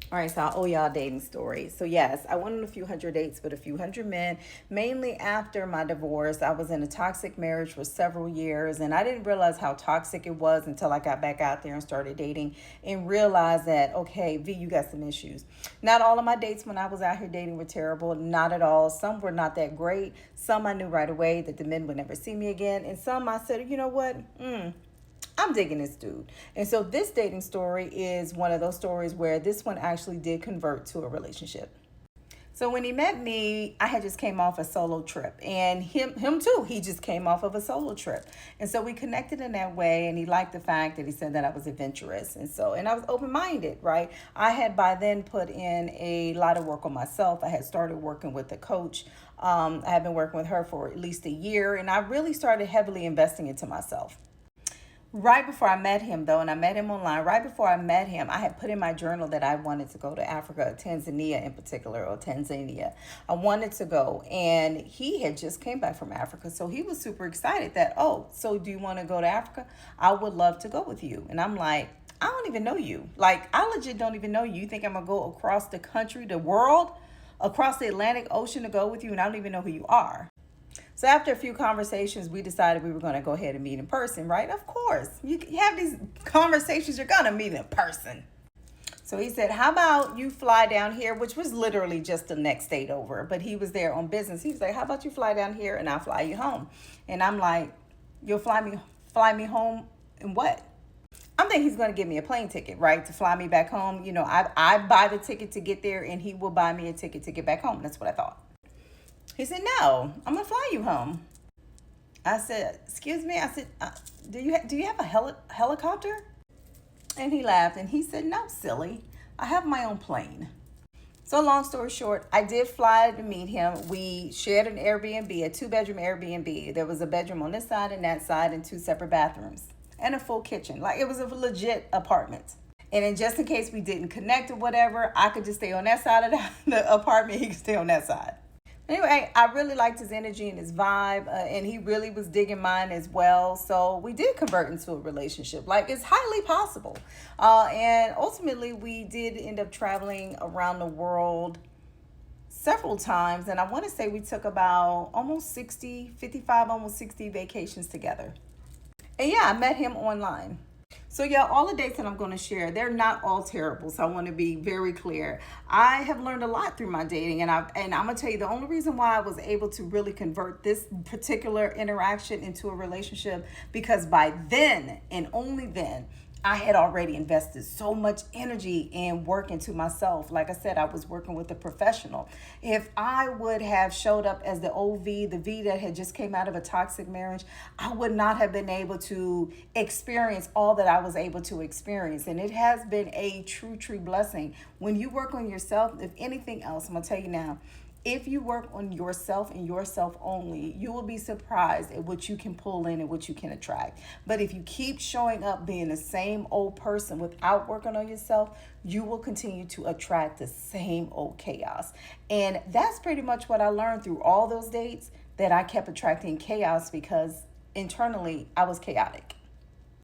All right, so I owe y'all a dating story. So yes, I went on a few hundred dates with a few hundred men, mainly after my divorce. I was in a toxic marriage for several years, and I didn't realize how toxic it was until I got back out there and started dating and realized that, okay, V, you got some issues. Not all of my dates when I was out here dating were terrible, not at all. Some were not that great. Some I knew right away that the men would never see me again, and some I said, you know what? I'm digging this dude. And so this dating story is one of those stories where this one actually did convert to a relationship. So when he met me, I had just came off a solo trip, and him too. He just came off of a solo trip, and so we connected in that way. And he liked the fact that he said that I was adventurous, and I was open minded. Right, I had by then put in a lot of work on myself. I had started working with a coach. I had been working with her for at least a year, and I really started heavily investing into myself. Right before I met him, though, and I met him online, right before I met him, I had put in my journal that I wanted to go to Africa, Tanzania in particular, or Tanzania. I wanted to go, and he had just came back from Africa, so he was super excited that, oh, so do you want to go to Africa? I would love to go with you. And I'm like, I don't even know you. Like, I legit don't even know you. You think I'm going to go across the country, the world, across the Atlantic Ocean to go with you, and I don't even know who you are. So after a few conversations, we decided we were going to go ahead and meet in person, right? Of course. You have these conversations, you're going to meet in person. So he said, how about you fly down here, which was literally just the next state over, but he was there on business. He was like, how about you fly down here and I'll fly you home? And I'm like, you'll fly me home and what? I'm thinking he's going to give me a plane ticket, right? To fly me back home. You know, I buy the ticket to get there and he will buy me a ticket to get back home. That's what I thought. He said, no, I'm going to fly you home. I said, excuse me? I said, do you have a helicopter? And he laughed and he said, no, silly. I have my own plane. So long story short, I did fly to meet him. We shared an Airbnb, a 2-bedroom Airbnb. There was a bedroom on this side and that side and 2 separate bathrooms and a full kitchen. Like, it was a legit apartment. And then just in case we didn't connect or whatever, I could just stay on that side of the apartment. He could stay on that side. Anyway, I really liked his energy and his vibe, and he really was digging mine as well. So we did convert into a relationship. Like, it's highly possible. And ultimately, we did end up traveling around the world several times. And I want to say we took about almost 55, almost 60 vacations together. And yeah, I met him online. So yeah, all the dates that I'm going to share, they're not all terrible. So I want to be very clear. I have learned a lot through my dating, and I'm going to tell you the only reason why I was able to really convert this particular interaction into a relationship, because by then and only then, I had already invested so much energy and work into myself. Like I said, I was working with a professional. If I would have showed up as the old V, the V that had just came out of a toxic marriage, I would not have been able to experience all that I was able to experience. And it has been a true blessing. When you work on yourself, if anything else, I'm going to tell you now, if you work on yourself and yourself only, you will be surprised at what you can pull in and what you can attract. But if you keep showing up being the same old person without working on yourself, you will continue to attract the same old chaos. And that's pretty much what I learned through all those dates, that I kept attracting chaos because internally I was chaotic.